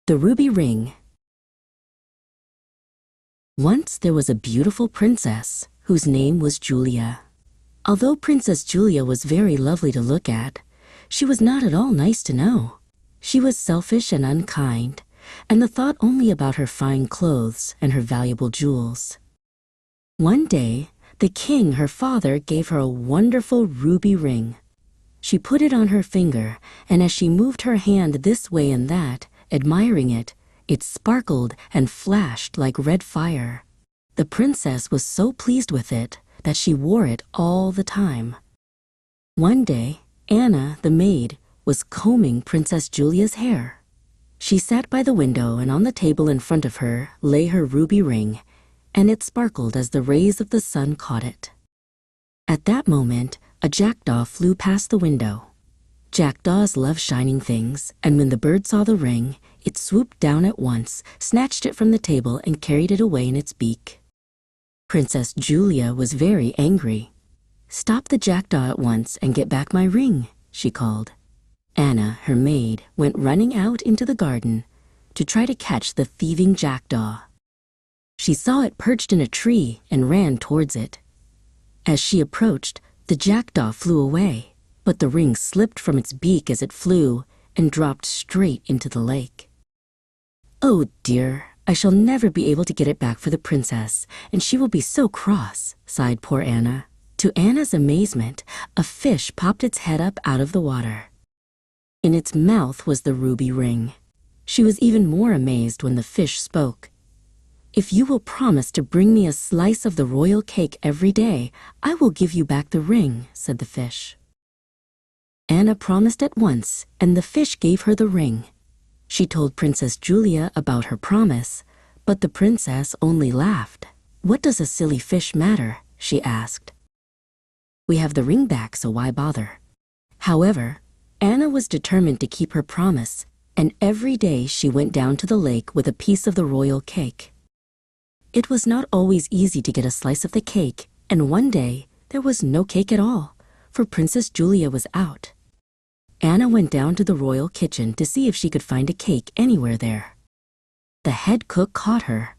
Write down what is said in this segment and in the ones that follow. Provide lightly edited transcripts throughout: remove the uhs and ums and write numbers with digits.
The Ruby Ring. Once there was a beautiful princess whose name was Julia. Although Princess Julia was very lovely to look at, she was not at all nice to know. She was selfish and unkind, and thought only about her fine clothes and her valuable jewels. One day, the king, her father, gave her a wonderful ruby ring. She put it on her finger, and as she moved her hand this way and that, admiring it, it sparkled and flashed like red fire. The princess was so pleased with it that she wore it all the time. One day, Anna, the maid, was combing Princess Julia's hair. She sat by the window, and on the table in front of her lay her ruby ring, and it sparkled as the rays of the sun caught it. At that moment, a jackdaw flew past the window. Jackdaws love shining things, and when the bird saw the ring, it swooped down at once, snatched it from the table, and carried it away in its beak. Princess Julia was very angry. "Stop the jackdaw at once and get back my ring," she called. Anna, her maid, went running out into the garden to try to catch the thieving jackdaw. She saw it perched in a tree and ran towards it. As she approached, the jackdaw flew away, but the ring slipped from its beak as it flew and dropped straight into the lake. "Oh dear, I shall never be able to get it back for the princess, and she will be so cross," sighed poor Anna. To Anna's amazement, a fish popped its head up out of the water. In its mouth was the ruby ring. She was even more amazed when the fish spoke. "If you will promise to bring me a slice of the royal cake every day, I will give you back the ring," said the fish. Anna promised at once, and the fish gave her the ring. She told Princess Julia about her promise, but the princess only laughed. "What does a silly fish matter?" she asked. "We have the ring back, so why bother?" However, Anna was determined to keep her promise, and every day she went down to the lake with a piece of the royal cake. It was not always easy to get a slice of the cake, and one day there was no cake at all, for Princess Julia was out. Anna went down to the royal kitchen to see if she could find a cake anywhere there. The head cook caught her.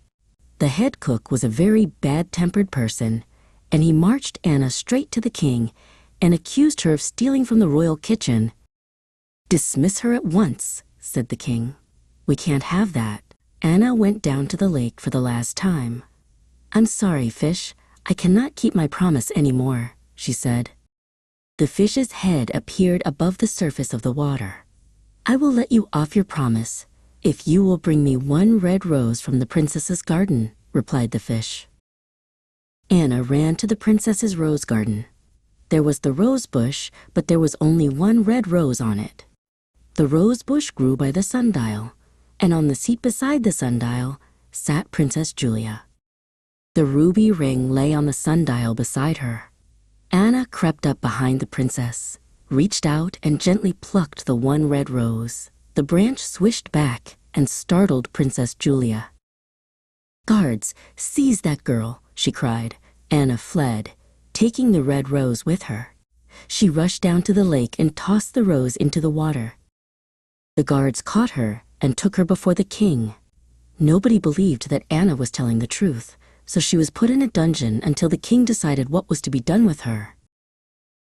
The head cook was a very bad-tempered person, and he marched Anna straight to the king and accused her of stealing from the royal kitchen. "Dismiss her at once," said the king. "We can't have that." Anna went down to the lake for the last time. "I'm sorry, fish. I cannot keep my promise anymore," she said. The fish's head appeared above the surface of the water. "I will let you off your promise if you will bring me one red rose from the princess's garden," replied the fish. Anna ran to the princess's rose garden. There was the rose bush, but there was only one red rose on it. The rose bush grew by the sundial, and on the seat beside the sundial sat Princess Julia. The ruby ring lay on the sundial beside her. Anna crept up behind the princess, reached out and gently plucked the one red rose. The branch swished back and startled Princess Julia. "Guards, seize that girl," she cried. Anna fled, taking the red rose with her. She rushed down to the lake and tossed the rose into the water. The guards caught her and took her before the king. Nobody believed that Anna was telling the truth, so she was put in a dungeon until the king decided what was to be done with her.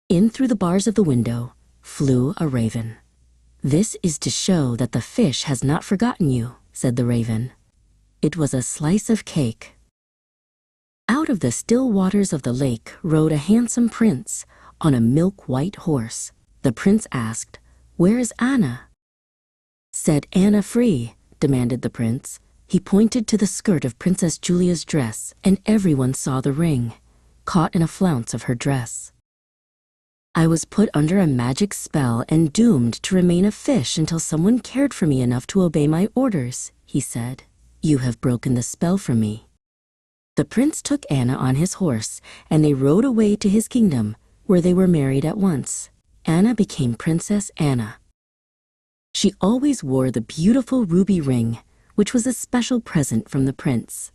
In through the bars of the window flew a raven. "This is to show that the fish has not forgotten you," said the raven. It was a slice of cake. Out of the still waters of the lake rode a handsome prince on a milk-white horse. The prince asked, "Where is Anna?" "Set Anna free," demanded the prince. He pointed to the skirt of Princess Julia's dress, and everyone saw the ring, caught in a flounce of her dress. "I was put under a magic spell and doomed to remain a fish until someone cared for me enough to obey my orders," he said. "You have broken the spell from me." The prince took Anna on his horse, and they rode away to his kingdom, where they were married at once. Anna became Princess Anna. She always wore the beautiful ruby ring, which was a special present from the prince.